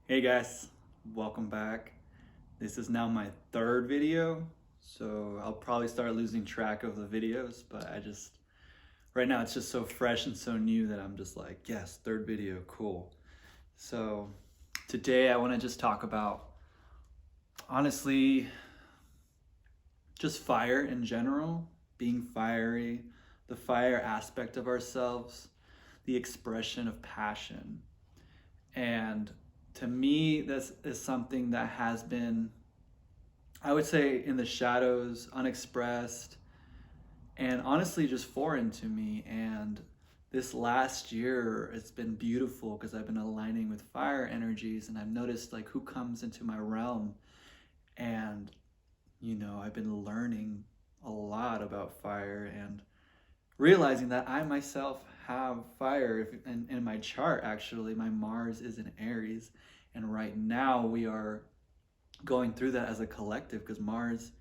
Hey guys, welcome back. This is now my third video, so I'll probably start losing track of the videos, but right now it's just so fresh and so new that I'm just like, yes, third video, cool. So today I want to just talk about, honestly, just fire in general, being fiery, the fire aspect of ourselves, the expression of passion. And to me, this is something that has been, I would say, in the shadows, unexpressed, and honestly just foreign to me. And this last year, it's been beautiful because I've been aligning with fire energies and I've noticed like who comes into my realm. And, I've been learning a lot about fire and realizing that I myself have fire. In my chart, actually, my Mars is in Aries. And right now we are going through that as a collective because Mars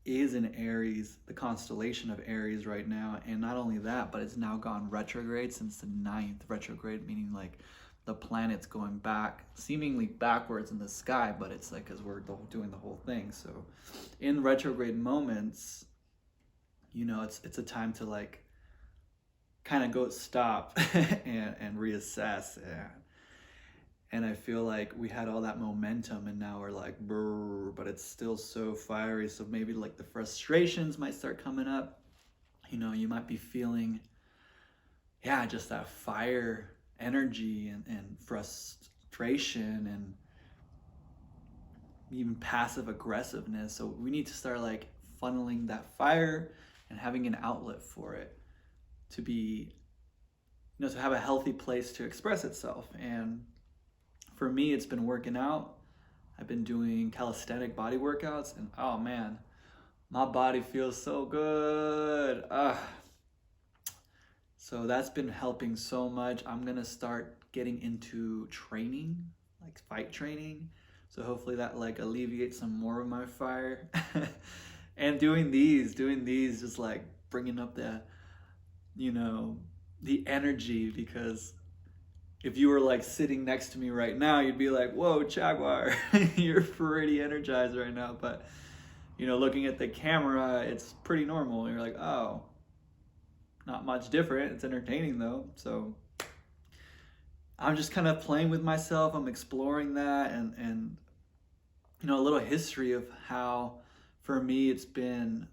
is in Aries, the constellation of Aries right now. And not only that, but it's now gone retrograde since the ninth. Retrograde meaning like the planet's going back, seemingly backwards in the sky, but it's like because we're doing the whole thing. So in retrograde moments, it's a time to like kind of go stop and reassess. And I feel like we had all that momentum and now we're like, brr, but it's still so fiery. So maybe like the frustrations might start coming up. You might be feeling, yeah, just that fire energy and frustration and even passive aggressiveness. So we need to start like funneling that fire and having an outlet for it to be, to have a healthy place to express itself. And for me, it's been working out. I've been doing calisthenic body workouts, and oh man, my body feels so good. So that's been helping so much. I'm gonna start getting into training, like fight training. So hopefully that like alleviates some more of my fire. And doing these, just like bringing up you know, the energy because if you were like sitting next to me right now, you'd be like, whoa, Jaguar, you're pretty energized right now. But, looking at the camera, it's pretty normal. You're like, oh, not much different. It's entertaining though. So I'm just kind of playing with myself. I'm exploring that and a little history of how, for me, it's been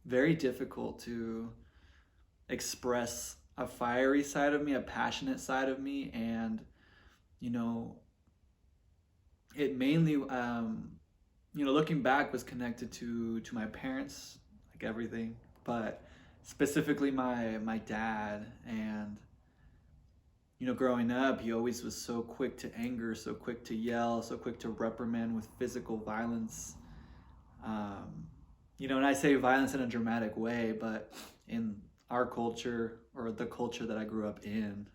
very difficult to express a fiery side of me, a passionate side of me, and you know, it mainly, looking back, was connected to my parents, like everything, but specifically my dad. And growing up, he always was so quick to anger, so quick to yell, so quick to reprimand with physical violence. And I say violence in a dramatic way, but in our culture or the culture that I grew up in,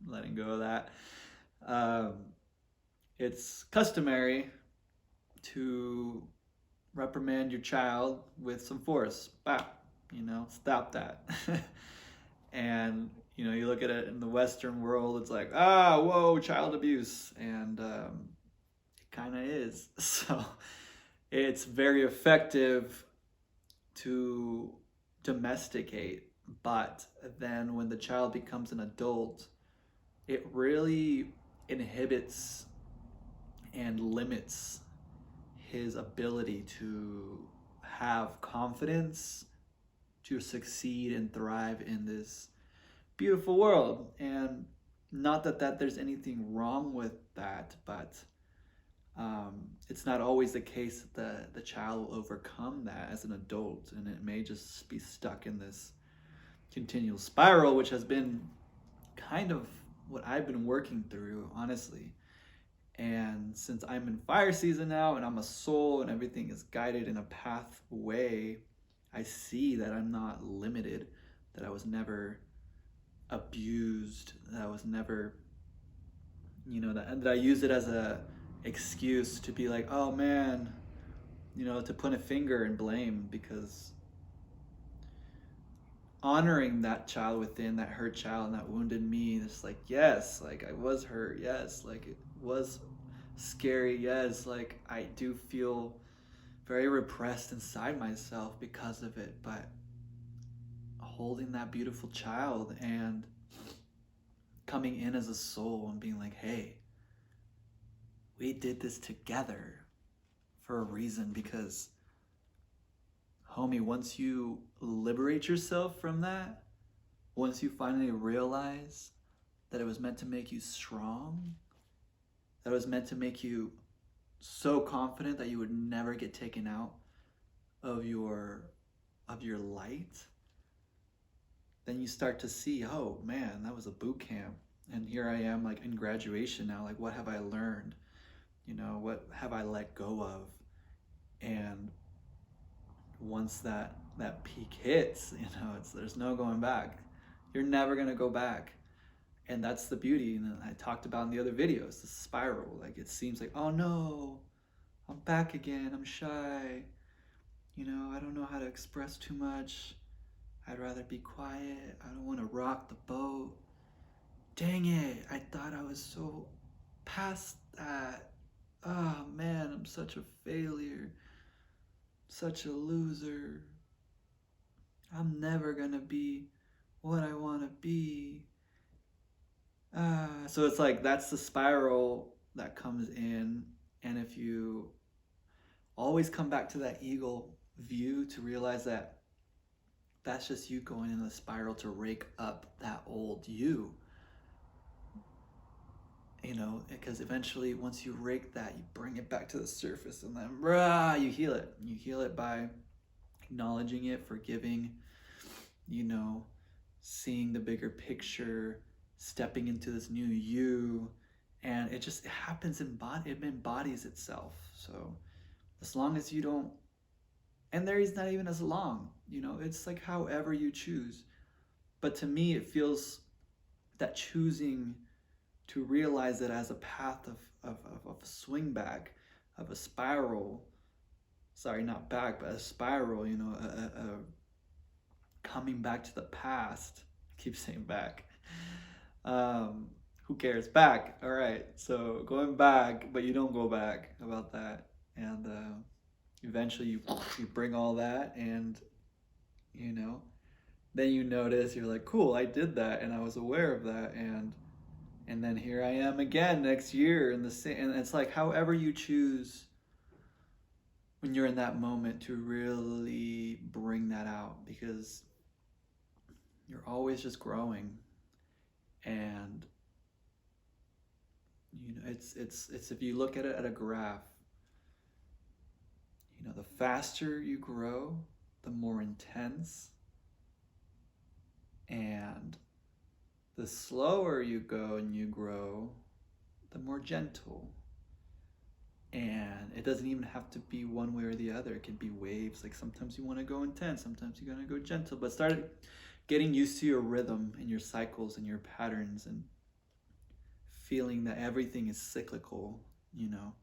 letting go of that, um, it's customary to reprimand your child with some force. Bap, stop that. And you look at it in the Western world, it's like, whoa, child abuse, and it kind of is. So it's very effective to domesticate, but then when the child becomes an adult, it really inhibits and limits his ability to have confidence, to succeed and thrive in this beautiful world. And not that there's anything wrong with that, but it's not always the case that the child will overcome that as an adult, and it may just be stuck in this continual spiral, which has been kind of what I've been working through, honestly. And since I'm in fire season now and I'm a soul and everything is guided in a pathway, I see that I'm not limited, that I was never abused, that I was never, that I used it as a excuse to be like, oh man, to put a finger and blame, because honoring that child within, that hurt child and that wounded me, it's like, yes, like I was hurt, yes, like it was scary. Yes, like I do feel very repressed inside myself because of it, but holding that beautiful child and coming in as a soul and being like, hey, we did this together for a reason, because homie, once you liberate yourself from that, once you finally realize that it was meant to make you strong, that it was meant to make you so confident that you would never get taken out of your light, then you start to see, oh man, that was a boot camp. And here I am, like in graduation now, like what have I learned? You know, what have I let go of? And once that peak hits, you know, there's no going back. You're never gonna go back. And that's the beauty. And I talked about in the other videos, the spiral. Like it seems like, oh no, I'm back again. I'm shy. You know, I don't know how to express too much. I'd rather be quiet. I don't want to rock the boat. Dang it. I thought I was so past that. Oh man, I'm such a failure. Such a loser. I'm never gonna be what I want to be. So it's like that's the spiral that comes in. And if you always come back to that eagle view to realize that that's just you going in the spiral to rake up that old you. You know, because eventually once you rake that, you bring it back to the surface, and then you heal it. You heal it by acknowledging it, forgiving, you know, seeing the bigger picture, stepping into this new you, and it happens it embodies itself. So as long as you don't, and there is not even as long, you know, it's like however you choose. But to me, it feels that choosing to realize it as a path of a swing back, of a spiral, sorry, not back, but a spiral, you know, a coming back to the past. I keep saying back. Who cares? Back. All right. So going back, but you don't go back. How about that? And eventually you bring all that, and you know, then you notice, you're like, cool, I did that, and I was aware of that, and then here I am again next year in the same. And it's like however you choose when you're in that moment to really bring that out, because you're always just growing. And you know, it's if you look at it at a graph, you know, the faster you grow, the more intense, and the slower you go and you grow, the more gentle. And it doesn't even have to be one way or the other. It can be waves. Like sometimes you want to go intense, sometimes you're going to go gentle. But start getting used to your rhythm and your cycles and your patterns, and feeling that everything is cyclical, you know,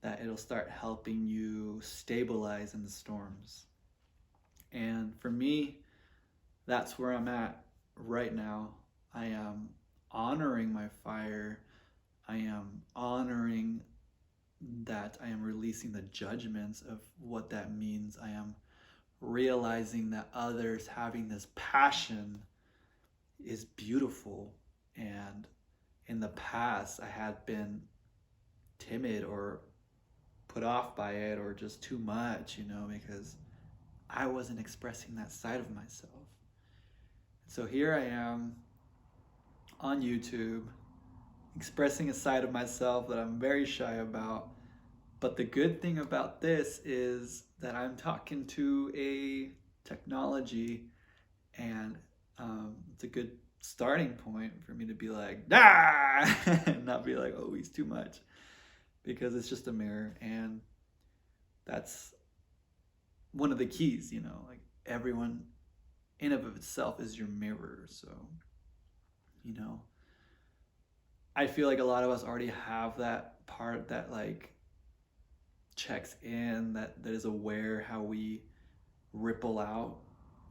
that it'll start helping you stabilize in the storms. And for me, that's where I'm at right now. I am honoring my fire. I am honoring that I am releasing the judgments of what that means. I am realizing that others having this passion is beautiful. And in the past, I had been timid or put off by it, or just too much, you know, because I wasn't expressing that side of myself. So here I am on YouTube expressing a side of myself that I'm very shy about. But the good thing about this is that I'm talking to a technology, and it's a good starting point for me to be like, and not be like, oh, he's too much, because it's just a mirror. And that's one of the keys, you know, like everyone in of itself is your mirror. So, you know, I feel like a lot of us already have that part that like checks in, that is aware how we ripple out,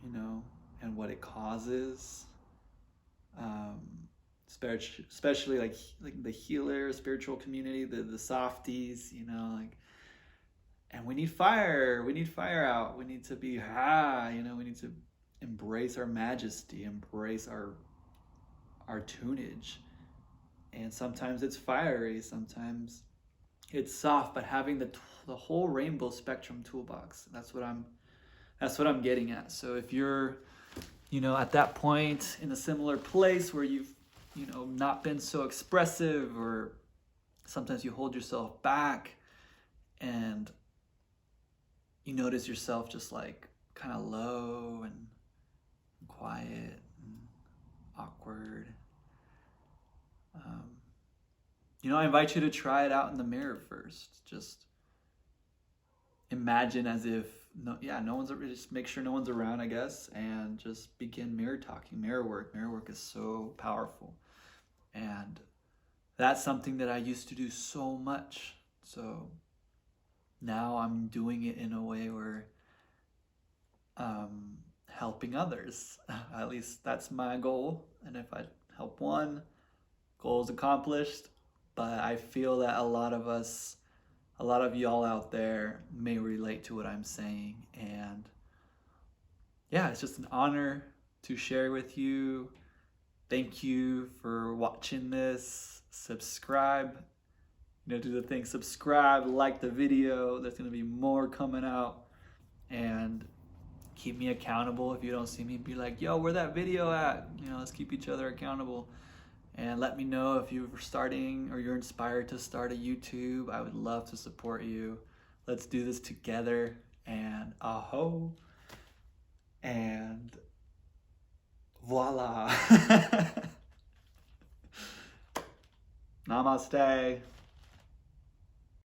you know, and what it causes. especially like the healer, spiritual community, the softies, you know, like, and we need fire. We need fire out. We need to be you know, we need to embrace our majesty, embrace our tunage. And sometimes it's fiery, sometimes it's soft, but having the whole rainbow spectrum toolbox. That's what I'm getting at. So if you're, you know, at that point in a similar place where you've, you know, not been so expressive, or sometimes you hold yourself back and you notice yourself just like kind of low and quiet and awkward, you know, I invite you to try it out in the mirror first. Just imagine as if no one's, just make sure no one's around, I guess, and just begin mirror talking, mirror work. Mirror work is so powerful, and that's something that I used to do so much. So now I'm doing it in a way where helping others. At least that's my goal, and if I help one, goal is accomplished. But I feel that a lot of y'all out there may relate to what I'm saying. And yeah, it's just an honor to share with you. Thank you for watching this. Subscribe. You know, do the thing. Subscribe, like the video. There's going to be more coming out. And keep me accountable. If you don't see me, be like, yo, where that video at? You know, let's keep each other accountable. And let me know if you're starting or you're inspired to start a YouTube. I would love to support you. Let's do this together. And aho. And voila. Namaste.